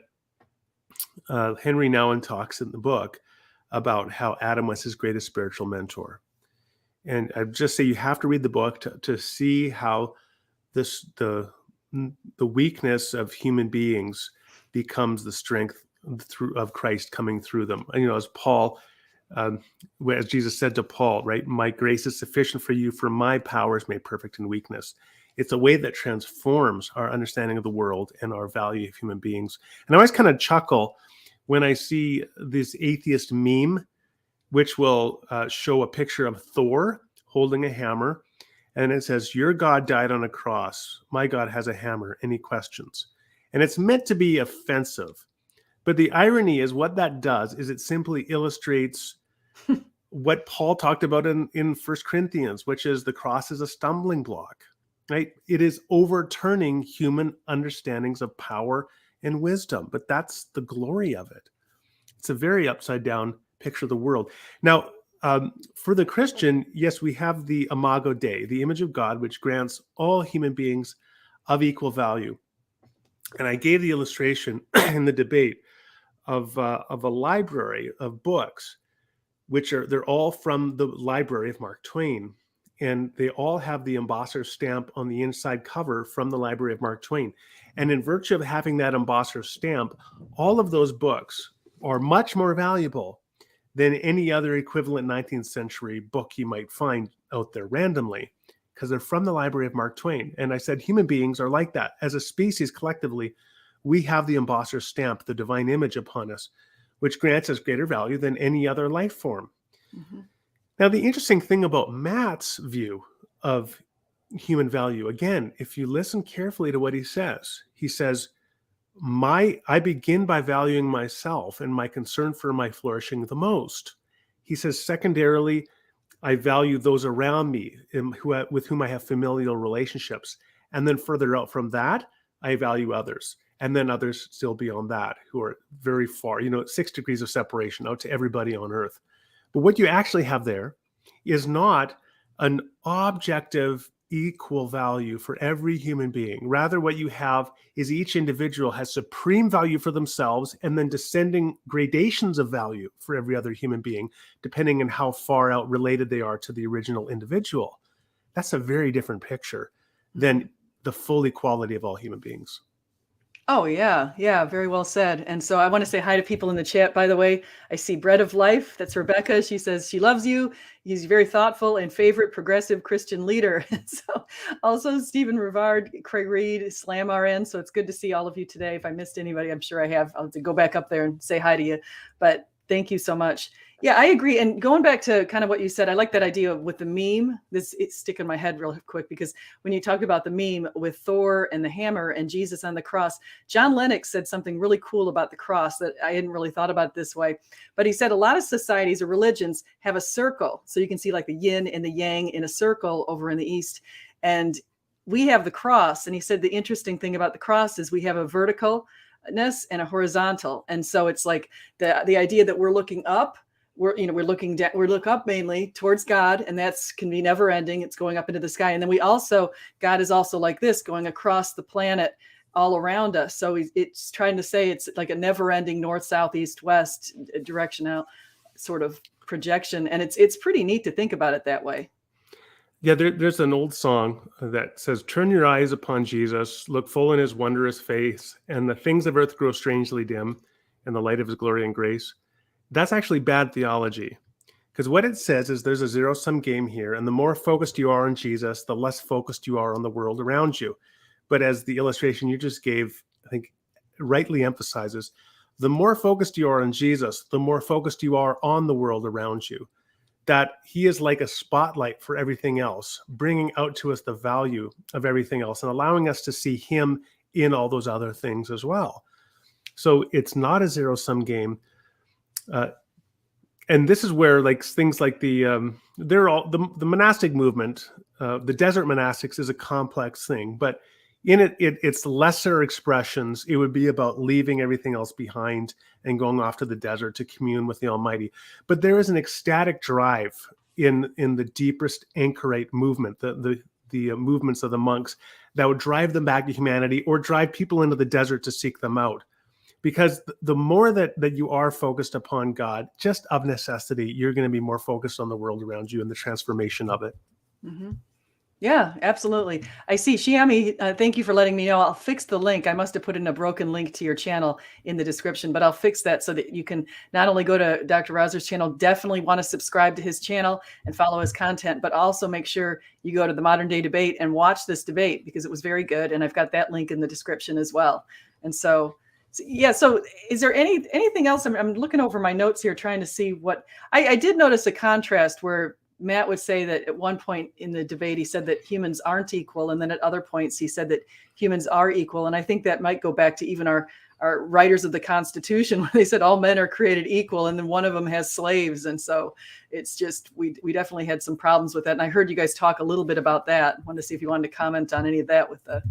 Henry Nouwen talks in the book about how Adam was his greatest spiritual mentor. And I just say you have to read the book to see how the weakness of human beings becomes the strength of Christ coming through them. And, as Paul, as Jesus said to Paul, right, my grace is sufficient for you, for my power is made perfect in weakness. It's a way that transforms our understanding of the world and our value of human beings. And I always kind of chuckle when I see this atheist meme, which will show a picture of Thor holding a hammer. And it says, your God died on a cross. My God has a hammer. Any questions? And it's meant to be offensive. But the irony is what that does is it simply illustrates what Paul talked about in 1 Corinthians, which is the cross is a stumbling block, right? It is overturning human understandings of power and wisdom, but that's the glory of it. It's a very upside down picture of the world. Now, for the Christian, yes, we have the Imago Dei, the image of God, which grants all human beings of equal value. And I gave the illustration in the debate of a library of books, they're all from the library of Mark Twain. And they all have the embosser stamp on the inside cover from the library of Mark Twain. And in virtue of having that embosser stamp, all of those books are much more valuable than any other equivalent 19th century book you might find out there randomly, because they're from the library of Mark Twain. And I said, human beings are like that. As a species, collectively, we have the embosser stamp, the divine image upon us, which grants us greater value than any other life form. Mm-hmm. Now, the interesting thing about Matt's view of human value, again, if you listen carefully to what he says, I begin by valuing myself and my concern for my flourishing the most. He says, secondarily, I value those around me with whom I have familial relationships. And then further out from that, I value others. And then others still beyond that who are very far, 6 degrees of separation out to everybody on earth. But what you actually have there is not an objective equal value for every human being. Rather, what you have is each individual has supreme value for themselves and then descending gradations of value for every other human being, depending on how far out related they are to the original individual. That's a very different picture than the full equality of all human beings. Oh, yeah. Yeah. Very well said. And so I want to say hi to people in the chat, by the way. I see Bread of Life. That's Rebecca. She says she loves you. He's very thoughtful and favorite progressive Christian leader. And so also Stephen Rivard, Craig Reed, Slam RN. So it's good to see all of you today. If I missed anybody, I'm sure I have. I'll have to go back up there and say hi to you. But thank you so much. Yeah, I agree. And going back to kind of what you said, I like that idea with the meme. It's sticking in my head real quick, because when you talk about the meme with Thor and the hammer and Jesus on the cross, John Lennox said something really cool about the cross that I hadn't really thought about this way. But he said a lot of societies or religions have a circle. So you can see like the yin and the yang in a circle over in the East. And we have the cross. And he said the interesting thing about the cross is we have a vertical and a horizontal. And so it's like the idea that we're looking up, we're looking down, we look up mainly towards God, and that's can be never ending. It's going up into the sky. And then God is also like this, going across the planet all around us. So it's trying to say it's like a never ending north, south, east, west directional sort of projection. And it's pretty neat to think about it that way. Yeah, there's an old song that says, "Turn your eyes upon Jesus, look full in his wondrous face, and the things of earth grow strangely dim in the light of his glory and grace." That's actually bad theology, because what it says is there's a zero-sum game here, and the more focused you are on Jesus, the less focused you are on the world around you. But as the illustration you just gave, I think, rightly emphasizes, the more focused you are on Jesus, the more focused you are on the world around you. That he is like a spotlight for everything else, bringing out to us the value of everything else and allowing us to see him in all those other things as well. So it's not a zero-sum game. And this is where things like the monastic movement, the desert monastics is a complex thing, but in it's lesser expressions. It would be about leaving everything else behind and going off to the desert to commune with the Almighty. But there is an ecstatic drive in the deepest anchorite movement, the movements of the monks, that would drive them back to humanity or drive people into the desert to seek them out. Because the more that you are focused upon God, just of necessity, you're going to be more focused on the world around you and the transformation of it. Mm-hmm. Yeah, absolutely. I see. Shiami, thank you for letting me know. I'll fix the link. I must have put in a broken link to your channel in the description, but I'll fix that so that you can not only go to Dr. Rauser's channel, definitely want to subscribe to his channel and follow his content, but also make sure you go to the Modern Day Debate and watch this debate because it was very good. And I've got that link in the description as well. And so yeah. So is there anything else? I'm looking over my notes here, trying to see what I did notice a contrast where Matt would say that at one point in the debate, he said that humans aren't equal. And then at other points, he said that humans are equal. And I think that might go back to even our writers of the Constitution, when they said all men are created equal. And then one of them has slaves. And so it's just, we definitely had some problems with that. And I heard you guys talk a little bit about that. I wanted to see if you wanted to comment on any of that with the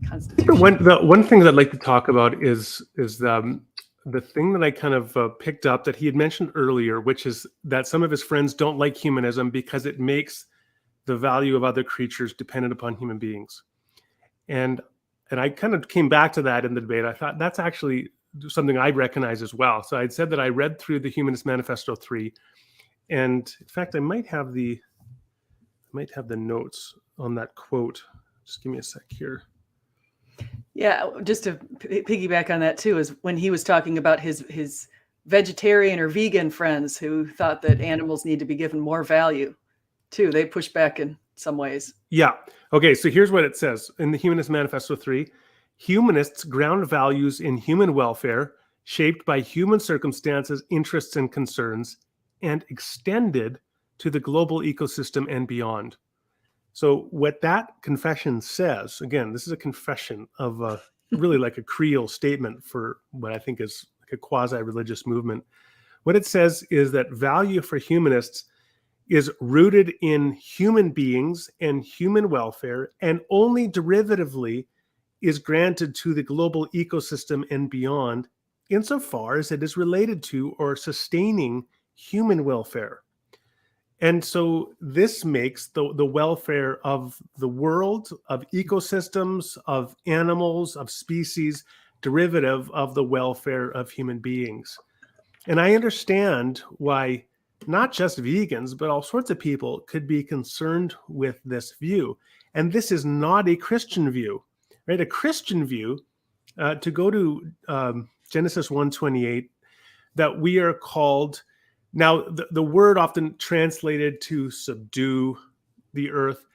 Constitution. The one thing that I'd like to talk about is the thing that I kind of picked up that he had mentioned earlier, which is that some of his friends don't like humanism because it makes the value of other creatures dependent upon human beings. And I kind of came back to that in the debate. I thought that's actually something I recognize as well. So I'd said that I read through the Humanist Manifesto 3, and in fact, I might have the notes on that quote. Just give me a sec here. Yeah, just to piggyback on that too, is when he was talking about his vegetarian or vegan friends who thought that animals need to be given more value too. They push back in some ways. Yeah. Okay, so here's what it says in the Humanist Manifesto 3. Humanists ground values in human welfare, shaped by human circumstances, interests, and concerns, and extended to the global ecosystem and beyond. So what that confession says, again, this is a confession of really like a creedal statement for what I think is like a quasi-religious movement. What it says is that value for humanists is rooted in human beings and human welfare, and only derivatively is granted to the global ecosystem and beyond, insofar as it is related to or sustaining human welfare. And so this makes the welfare of the world, of ecosystems, of animals, of species, derivative of the welfare of human beings. And I understand why not just vegans, but all sorts of people could be concerned with this view. And this is not a Christian view, right? A Christian view, to go to Genesis 1:28, that we are called. Now, the word often translated to subdue the earth,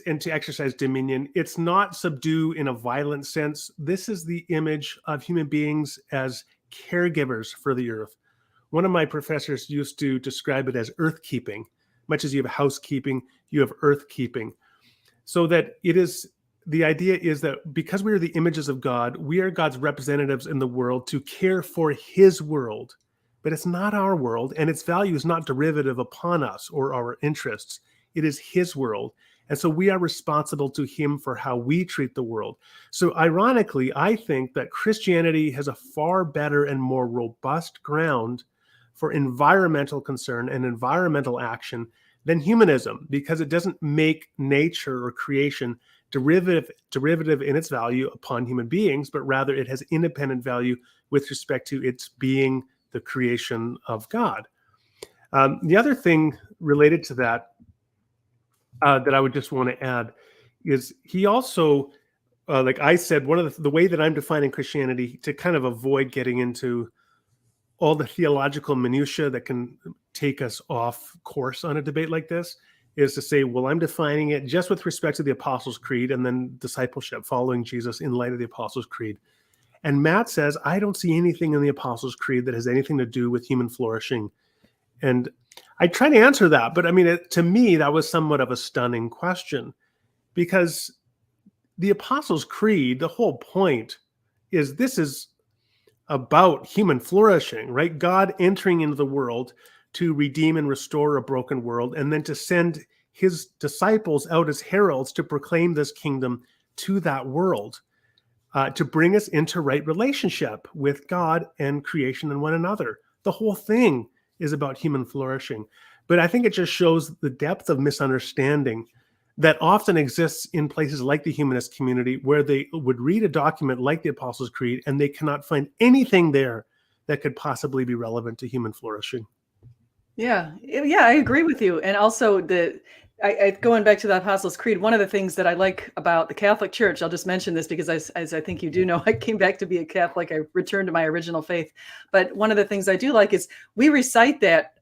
and to exercise dominion. It's not subdue in a violent sense. This is the image of human beings as caregivers for the earth. One of my professors used to describe it as earth keeping. Much as you have housekeeping, you have earth keeping. So that the idea is that because we are the images of God, we are God's representatives in the world to care for his world. But it's not our world, and its value is not derivative upon us or our interests. It is his world. And so we are responsible to him for how we treat the world. So ironically, I think that Christianity has a far better and more robust ground for environmental concern and environmental action than humanism, because it doesn't make nature or creation derivative in its value upon human beings, but rather it has independent value with respect to its being the creation of God. The other thing related to that that I would just want to add is he also, like I said, one of the way that I'm defining Christianity, to kind of avoid getting into all the theological minutia that can take us off course on a debate like this, is to say, well, I'm defining it just with respect to the Apostles' Creed and then discipleship, following Jesus in light of the Apostles' Creed. And Matt says, I don't see anything in the Apostles' Creed that has anything to do with human flourishing. And I try to answer that, but I mean, to me, that was somewhat of a stunning question, because the Apostles' Creed, the whole point is this is about human flourishing, right? God entering into the world to redeem and restore a broken world, and then to send his disciples out as heralds to proclaim this kingdom to that world, to bring us into right relationship with God and creation and one another. The whole thing is about human flourishing. But I think it just shows the depth of misunderstanding that often exists in places like the humanist community, where they would read a document like the Apostles' Creed and they cannot find anything there that could possibly be relevant to human flourishing. Yeah, I agree with you. And also going back to the Apostles' Creed, one of the things that I like about the Catholic Church, I'll just mention this because as I think you do know, I came back to be a Catholic. I returned to my original faith. But one of the things I do like is we recite that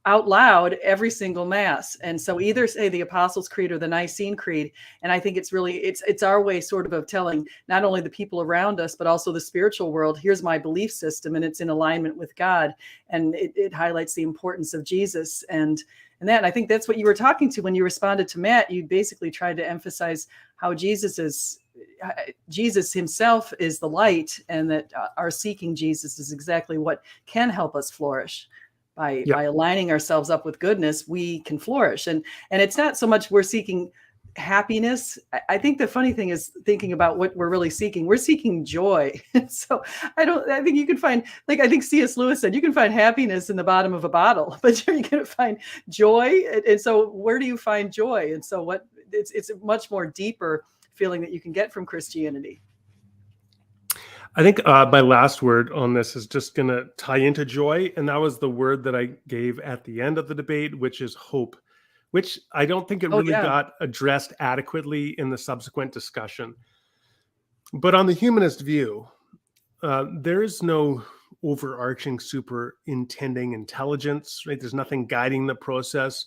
out loud every single mass. And so either say the Apostles' Creed or the Nicene Creed. And I think it's really, it's our way sort of telling not only the people around us, but also the spiritual world, here's my belief system, and it's in alignment with God. And it highlights the importance of Jesus and that. And I think that's what you were talking to when you responded to Matt. You basically tried to emphasize how Jesus himself is the light, and that our seeking Jesus is exactly what can help us flourish. By aligning ourselves up with goodness, we can flourish. And it's not so much we're seeking happiness. I think the funny thing is thinking about what we're really seeking. We're seeking joy. So I think you can find, like I think C.S. Lewis said, you can find happiness in the bottom of a bottle, but you're going to find joy. And so where do you find joy? And so it's a much more deeper feeling that you can get from Christianity. I think my last word on this is just going to tie into joy. And that was the word that I gave at the end of the debate, which is hope, which I don't think it really got addressed adequately in the subsequent discussion. But on the humanist view, there is no overarching superintending intelligence, right? There's nothing guiding the process.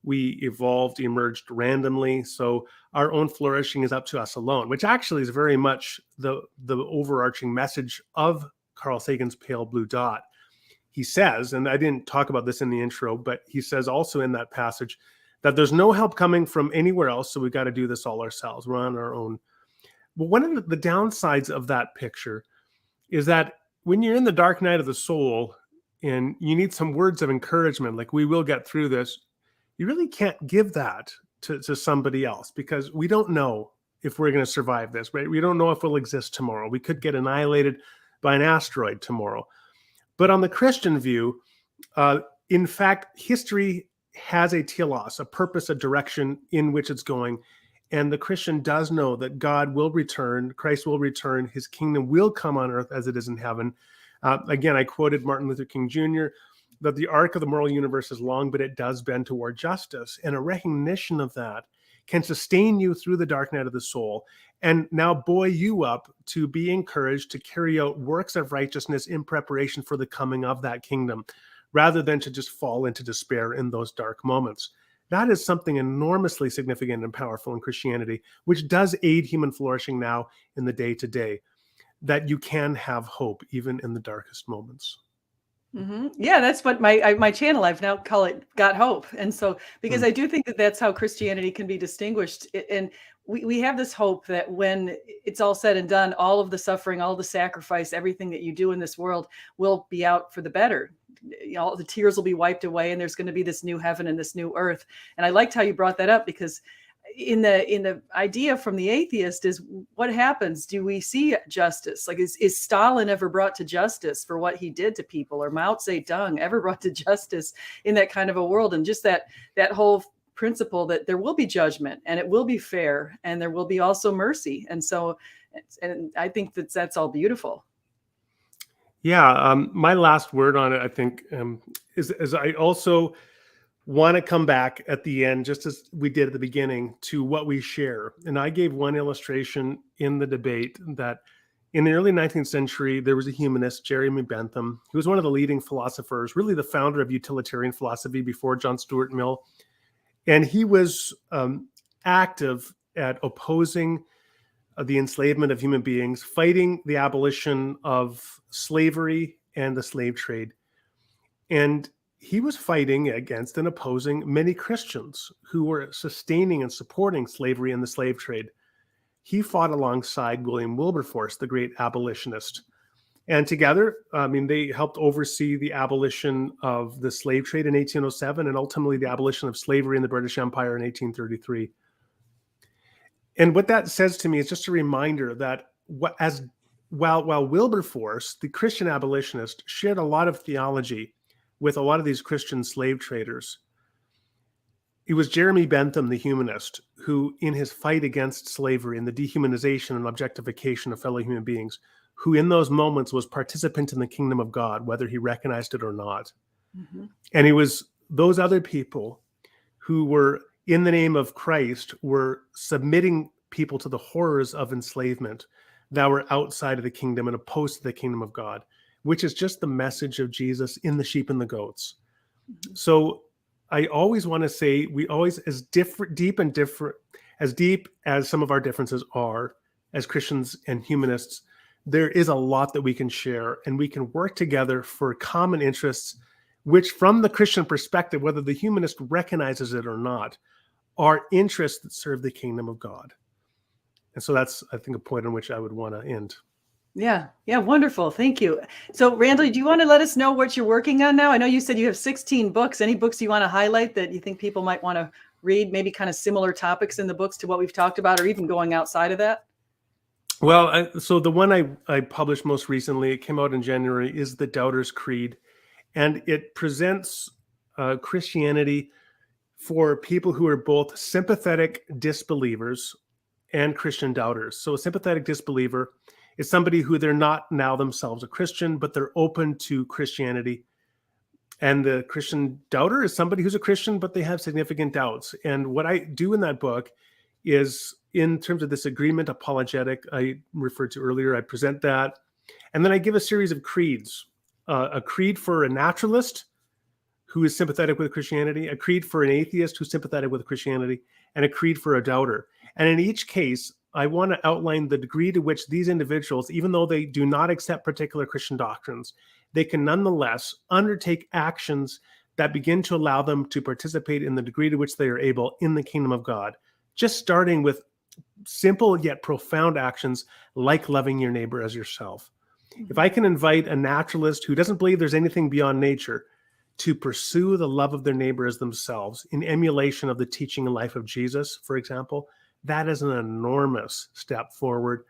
We emerged randomly. So our own flourishing is up to us alone, which actually is very much the overarching message of Carl Sagan's Pale Blue Dot. He says, and I didn't talk about this in the intro, but he says also in that passage that there's no help coming from anywhere else. So we've got to do this all ourselves. We're on our own. But one of the downsides of that picture is that when you're in the dark night of the soul and you need some words of encouragement, like we will get through this, you really can't give that to somebody else, because we don't know if we're going to survive this, right? We don't know if we'll exist tomorrow. We could get annihilated by an asteroid tomorrow. But on the Christian view, in fact, history has a telos, a purpose, a direction in which it's going. And the Christian does know that God will return, Christ will return, his kingdom will come on earth as it is in heaven. Again, I quoted Martin Luther King Jr., that the arc of the moral universe is long, but it does bend toward justice. And a recognition of that can sustain you through the dark night of the soul, and now buoy you up to be encouraged to carry out works of righteousness in preparation for the coming of that kingdom, rather than to just fall into despair in those dark moments. That is something enormously significant and powerful in Christianity, which does aid human flourishing now in the day-to-day, that you can have hope even in the darkest moments. Mm-hmm. Yeah, that's what my channel, I've now call it Got Hope. And so, because I do think that that's how Christianity can be distinguished. And we have this hope that when it's all said and done, all of the suffering, all the sacrifice, everything that you do in this world will be out for the better. All the tears will be wiped away, and there's going to be this new heaven and this new earth. And I liked how you brought that up, because in the idea from the atheist is, what happens? Do we see justice? Like, is Stalin ever brought to justice for what he did to people, or Mao Zedong ever brought to justice in that kind of a world? And just that whole principle that there will be judgment, and it will be fair, and there will be also mercy. And so, and I think that's all beautiful. Yeah, my last word on it, I think, is I also want to come back at the end, just as we did at the beginning, to what we share. And I gave one illustration in the debate that in the early 19th century, there was a humanist, Jeremy Bentham, who was one of the leading philosophers, really the founder of utilitarian philosophy before John Stuart Mill. And he was active at opposing the enslavement of human beings, fighting the abolition of slavery and the slave trade. And he was fighting against and opposing many Christians who were sustaining and supporting slavery and the slave trade. He fought alongside William Wilberforce, the great abolitionist. And together, they helped oversee the abolition of the slave trade in 1807 and ultimately the abolition of slavery in the British Empire in 1833. And what that says to me is just a reminder that while Wilberforce, the Christian abolitionist, shared a lot of theology with a lot of these Christian slave traders, it was Jeremy Bentham, the humanist, who, in his fight against slavery and the dehumanization and objectification of fellow human beings, who in those moments was participant in the kingdom of God, whether he recognized it or not. Mm-hmm. And it was those other people who were, in the name of Christ, were submitting people to the horrors of enslavement that were outside of the kingdom and opposed to the kingdom of God, which is just the message of Jesus in the sheep and the goats. Mm-hmm. So I always want to say, we always, as deep as some of our differences are as Christians and humanists, there is a lot that we can share, and we can work together for common interests, which from the Christian perspective, whether the humanist recognizes it or not, are interests that serve the kingdom of God. And so that's, I think, a point on which I would want to end. Yeah. Wonderful. Thank you. So Randal, do you want to let us know what you're working on now? I know you said you have 16 books. Any books you want to highlight that you think people might want to read, maybe kind of similar topics in the books to what we've talked about, or even going outside of that? Well, so the one I published most recently, it came out in January, is The Doubter's Creed. And it presents Christianity for people who are both sympathetic disbelievers and Christian doubters. So a sympathetic disbeliever is somebody who they're not now themselves a Christian, but they're open to Christianity. And the Christian doubter is somebody who's a Christian, but they have significant doubts. And what I do in that book is, in terms of this agreement apologetic I referred to earlier, I present that. And then I give a series of creeds, a creed for a naturalist who is sympathetic with Christianity, a creed for an atheist who's sympathetic with Christianity, and a creed for a doubter. And in each case, I want to outline the degree to which these individuals, even though they do not accept particular Christian doctrines, they can nonetheless undertake actions that begin to allow them to participate in the degree to which they are able in the kingdom of God. Just starting with simple yet profound actions like loving your neighbor as yourself. If I can invite a naturalist who doesn't believe there's anything beyond nature to pursue the love of their neighbor as themselves in emulation of the teaching and life of Jesus, for example, that is an enormous step forward,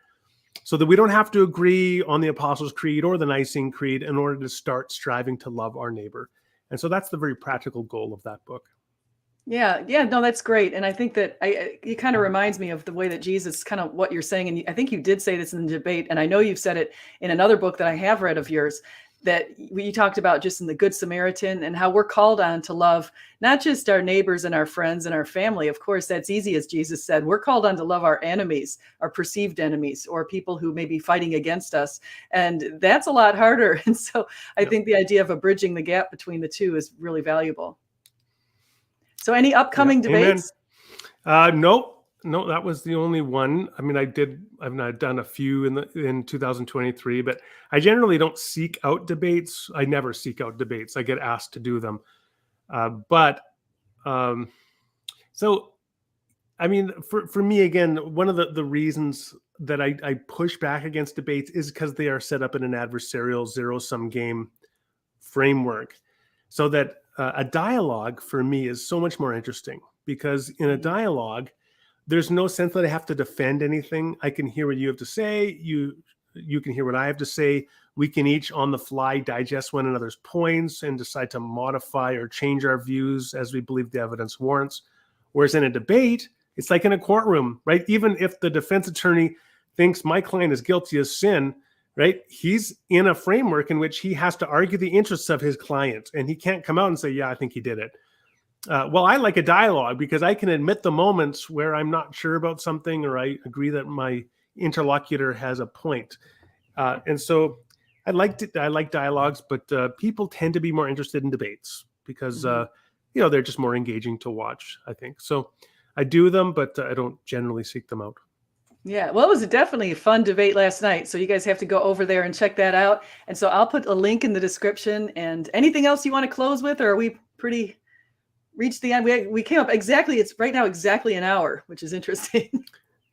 so that we don't have to agree on the Apostles' Creed or the Nicene Creed in order to start striving to love our neighbor. And so that's the very practical goal of that book. Yeah, no, that's great. And I think that it kind of reminds me of the way that Jesus, kind of what you're saying. And I think you did say this in the debate, and I know you've said it in another book that I have read of yours, that you talked about just in the Good Samaritan, and how we're called on to love not just our neighbors and our friends and our family. Of course, that's easy, as Jesus said. We're called on to love our enemies, our perceived enemies, or people who may be fighting against us. And that's a lot harder. And so I think the idea of bridging the gap between the two is really valuable. So any upcoming debates? No, that was the only one. I mean, I've done a few in 2023, but I generally don't seek out debates. I never seek out debates. I get asked to do them. So, I mean, for me, again, one of the reasons that I push back against debates is because they are set up in an adversarial zero-sum game framework, so that a dialogue for me is so much more interesting, because in a dialogue, there's no sense that I have to defend anything. I can hear what you have to say. You can hear what I have to say. We can each on the fly digest one another's points and decide to modify or change our views as we believe the evidence warrants. Whereas in a debate, it's like in a courtroom, right? Even if the defense attorney thinks my client is guilty of sin, right? He's in a framework in which he has to argue the interests of his client, and he can't come out and say, yeah, I think he did it. Well, I like a dialogue because I can admit the moments where I'm not sure about something, or I agree that my interlocutor has a point. And so I like dialogues, but people tend to be more interested in debates because, they're just more engaging to watch, I think. So I do them, but I don't generally seek them out. Yeah, well, it was definitely a fun debate last night. So you guys have to go over there and check that out. And so I'll put a link in the description. And anything else you want to close with, or are we pretty reached the end? We came up exactly, it's right now exactly an hour, which is interesting.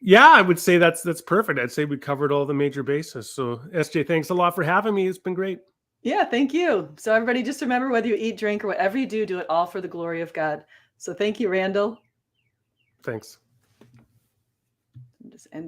Yeah, I would say that's perfect. I'd say we covered all the major bases. So SJ, thanks a lot for having me. It's been great. Yeah, thank you. So everybody, just remember, whether you eat, drink, or whatever you do, do it all for the glory of God. So thank you, Randal. Thanks. Just end